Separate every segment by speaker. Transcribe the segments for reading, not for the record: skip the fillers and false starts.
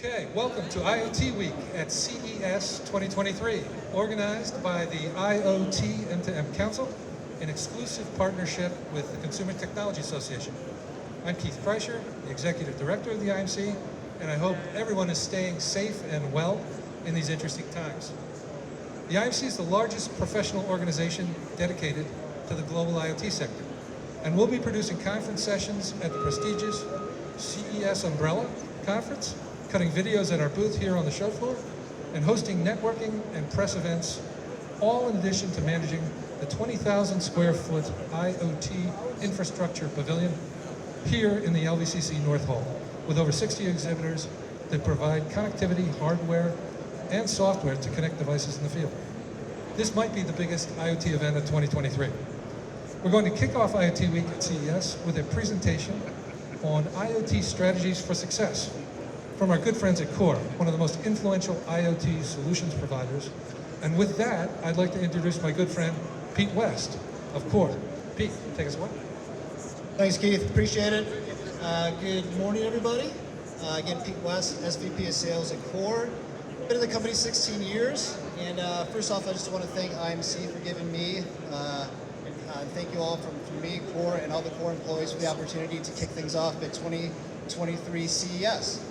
Speaker 1: Okay, welcome to IoT Week at CES 2023, organized by the IoT M2M Council in exclusive partnership with the Consumer Technology Association. I'm Keith Kreischer, the Executive Director of the IMC, and I hope everyone is staying safe and well in these interesting times. The IMC is the largest professional organization dedicated to the global IoT sector, and we'll be producing conference sessions at the prestigious CES Umbrella Conference, cutting videos at our booth here on the show floor, and hosting networking and press events, all in addition to managing the 20,000 square foot IoT infrastructure pavilion here in the LVCC North Hall, with over 60 exhibitors that provide connectivity, hardware, and software to connect devices in the field. This might be the biggest IoT event of 2023. We're going to kick off IoT Week at CES with a presentation on IoT strategies for success from our good friends at Core, one of the most influential IoT solutions providers. And with that, I'd like to introduce my good friend, Pete West of Core. Pete, take us away.
Speaker 2: Thanks, Keith. Appreciate it. Good morning, everybody. Again, Pete West, SVP of Sales at Core. Been in the company 16 years. And first off, I just want to thank IMC for giving me, thank you all from me, Core, and all the Core employees for the opportunity to kick things off at 2023 CES.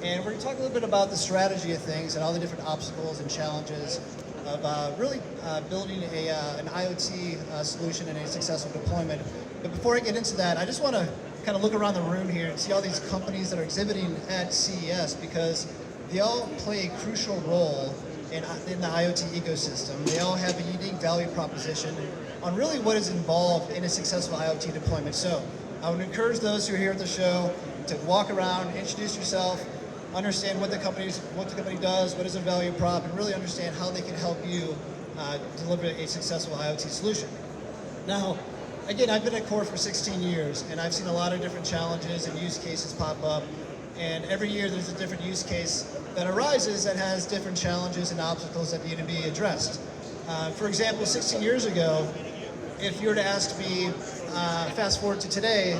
Speaker 2: And we're going to talk a little bit about the strategy of things and all the different obstacles and challenges of really building an IoT solution and a successful deployment. But before I get into that, I just want to kind of look around the room here and see all these companies that are exhibiting at CES, because they all play a crucial role in the IoT ecosystem. They all have a unique value proposition on really what is involved in a successful IoT deployment. So I would encourage those who are here at the show to walk around, introduce yourself, understand what the company does, what is their value prop, and really understand how they can help you deliver a successful IoT solution. Now, again, I've been at Core for 16 years, and I've seen a lot of different challenges and use cases pop up. And every year there's a different use case that arises that has different challenges and obstacles that need to be addressed. For example, 16 years ago, if you were to ask me, fast forward to today,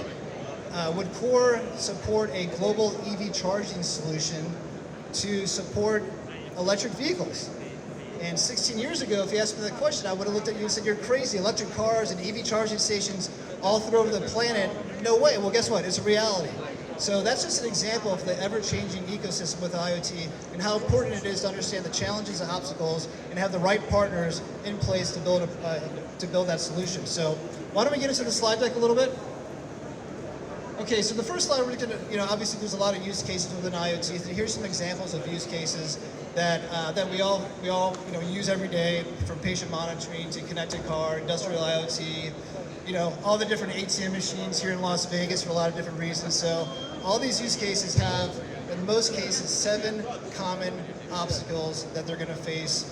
Speaker 2: would Core support a global EV charging solution to support electric vehicles? And 16 years ago, if you asked me that question, I would have looked at you and said, you're crazy. Electric cars and EV charging stations all throughout the planet, no way. Well, guess what? It's a reality. So that's just an example of the ever-changing ecosystem with IoT and how important it is to understand the challenges and obstacles and have the right partners in place to build that solution. So why don't we get into the slide deck a little bit? Okay, so the first slide we're going to, obviously there's a lot of use cases within IoT. So here's some examples of use cases that we all use every day, from patient monitoring to connected car, industrial IoT, all the different ATM machines here in Las Vegas for a lot of different reasons. So all these use cases have, in most cases, 7 common obstacles that they're going to face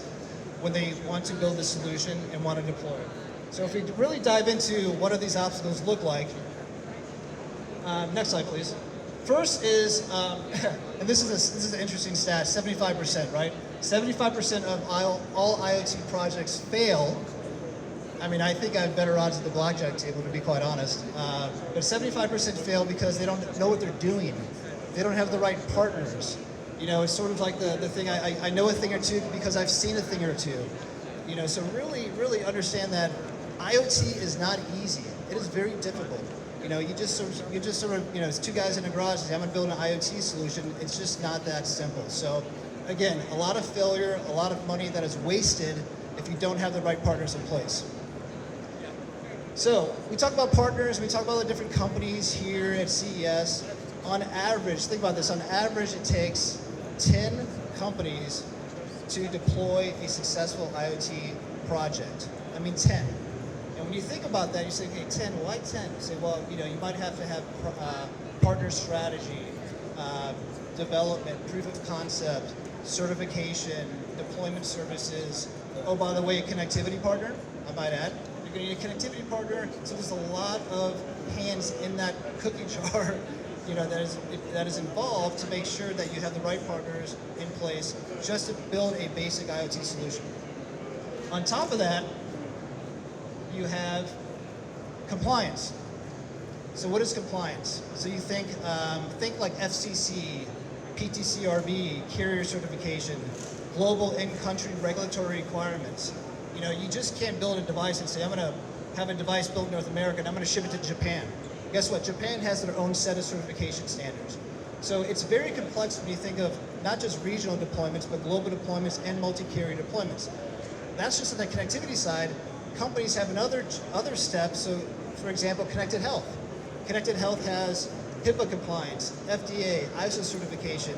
Speaker 2: when they want to build a solution and want to deploy it. So if we really dive into what do these obstacles look like, next slide, please. First is, and this is an interesting stat, 75%, right? 75% of all IoT projects fail. I mean, I think I have better odds at the blackjack table, to be quite honest. But 75% fail because they don't know what they're doing. They don't have the right partners. It's sort of like the thing, I know a thing or two because I've seen a thing or two. So really understand that IoT is not easy. It is very difficult. You just sort of, it's 2 guys in a garage and say, I'm going to build an IoT solution. It's just not that simple. So again, a lot of failure, a lot of money that is wasted if you don't have the right partners in place. So we talk about partners, we talk about the different companies here at CES. On average, think about this, on average it takes 10 companies to deploy a successful IoT project. I mean 10. And when you think about that, you say, okay, 10, why 10? You say, well, you might have to have partner strategy, development, proof of concept, certification, deployment services. Oh, by the way, a connectivity partner, I might add. You're going to need a connectivity partner, so there's a lot of hands in that cookie jar that is involved to make sure that you have the right partners in place just to build a basic IoT solution. On top of that, you have compliance. So what is compliance? So you think like FCC, PTCRB, carrier certification, global in-country regulatory requirements. You know, you just can't build a device and say, I'm going to have a device built in North America and I'm going to ship it to Japan. Guess what? Japan has their own set of certification standards. So it's very complex when you think of not just regional deployments, but global deployments and multi-carrier deployments. That's just on the connectivity side. Companies have another steps. So, for example, connected health. Connected health has HIPAA compliance, FDA, ISO certification.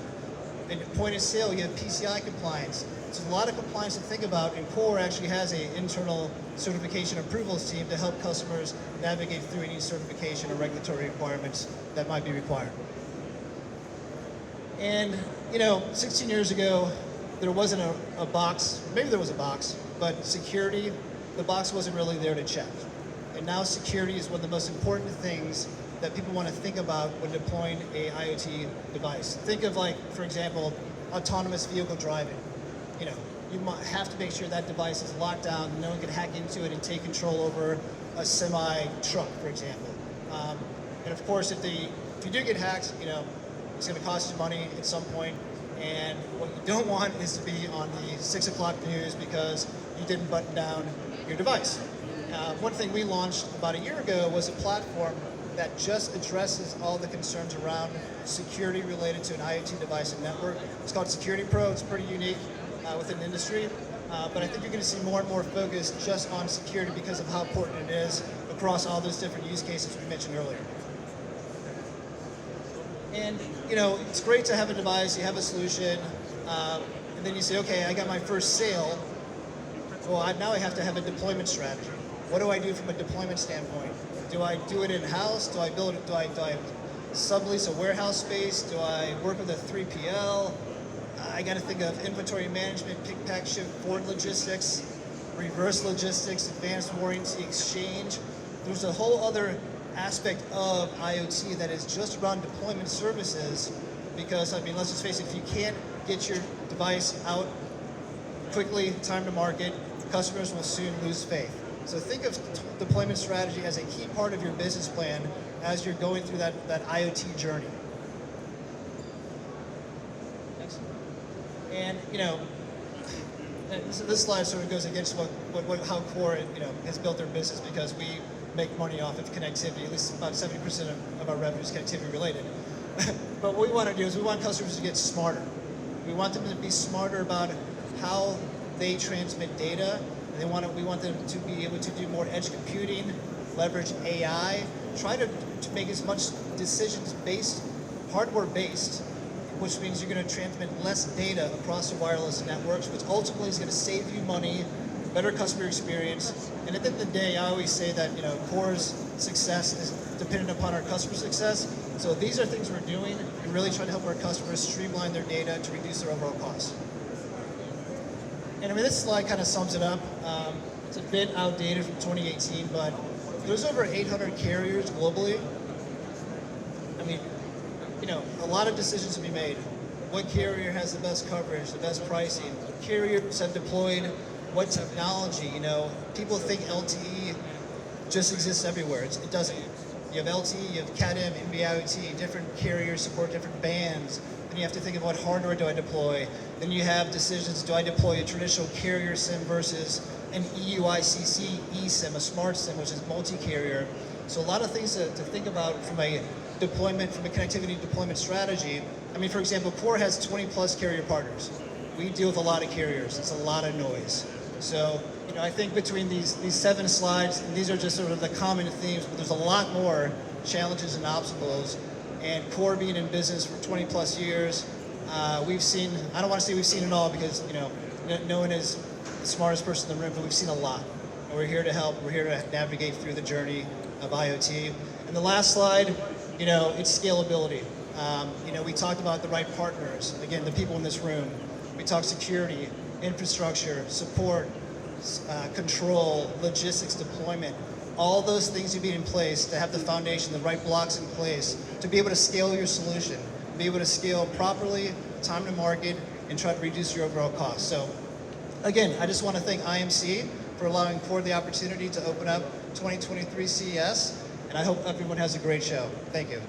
Speaker 2: And point of sale, you have PCI compliance. So a lot of compliance to think about, and Core actually has an internal certification approvals team to help customers navigate through any certification or regulatory requirements that might be required. And, you know, 16 years ago, there wasn't a box, maybe there was a box, but security, the box wasn't really there to check. And now security is one of the most important things that people want to think about when deploying a IoT device. Think of, like, for example, autonomous vehicle driving. You know, you might have to make sure that device is locked down, no one can hack into it and take control over a semi-truck, for example. And of course, if you do get hacked, you know, it's going to cost you money at some point. And what you don't want is to be on the 6 o'clock news because you didn't button down your device. One thing we launched about a year ago was a platform that just addresses all the concerns around security related to an IoT device and network. It's called Security Pro. It's pretty unique within the industry. But I think you're going to see more and more focus just on security because of how important it is across all those different use cases we mentioned earlier. And, you know, it's great to have a device, you have a solution, and then you say, okay, I got my first sale. Well, now I have to have a deployment strategy. What do I do from a deployment standpoint? Do I do it in-house? Do I build it? Do I sublease a warehouse space? Do I work with a 3PL? I got to think of inventory management, pick, pack, ship, forward logistics, reverse logistics, advanced warranty exchange. There's a whole other aspect of IoT that is just around deployment services because, I mean, let's just face it, if you can't get your device out quickly, time to market, customers will soon lose faith. So think of deployment strategy as a key part of your business plan as you're going through that IoT journey. Next. And, you know, this slide sort of goes against how Core, you know, has built their business because we make money off of connectivity. At least about 70% of our revenue is connectivity related. But what we want to do is we want customers to get smarter. We want them to be smarter about how they transmit data. And we want them to be able to do more edge computing, leverage AI, try to make as much decisions hardware based, which means you're going to transmit less data across the wireless networks, which ultimately is going to save you money, better customer experience. And at the end of the day, I always say that, you know, Core's success is dependent upon our customer success. So these are things we're doing and really trying to help our customers streamline their data to reduce their overall costs. And I mean, this slide kind of sums it up. It's a bit outdated from 2018, but there's over 800 carriers globally. I mean, you know, a lot of decisions to be made. What carrier has the best coverage, the best pricing? What carriers have deployed what technology? You know, people think LTE just exists everywhere. It doesn't. You have LTE, you have Cat-M, NB-IoT, different carriers support different bands. Then you have to think of what hardware do I deploy. Then you have decisions, do I deploy a traditional carrier SIM versus an EUICC eSIM, a smart SIM, which is multi-carrier. So a lot of things to think about from a connectivity deployment strategy. I mean, for example, Core has 20 plus carrier partners. We deal with a lot of carriers. It's a lot of noise. So, you know, I think between these 7 slides, and these are just sort of the common themes, but there's a lot more challenges and obstacles. And Core being in business for 20 plus years, we've seen, I don't want to say we've seen it all because, you know, no one is the smartest person in the room, but we've seen a lot. And we're here to help. We're here to navigate through the journey of IoT. And the last slide, you know, it's scalability. You know, we talked about the right partners. Again, the people in this room. We talked security, infrastructure, support, control, logistics, deployment. All those things you need in place to have the foundation, the right blocks in place, to be able to scale your solution, be able to scale properly, time to market, and try to reduce your overall cost. So, again, I just want to thank IMC for allowing Core the opportunity to open up 2023 CES, and I hope everyone has a great show. Thank you.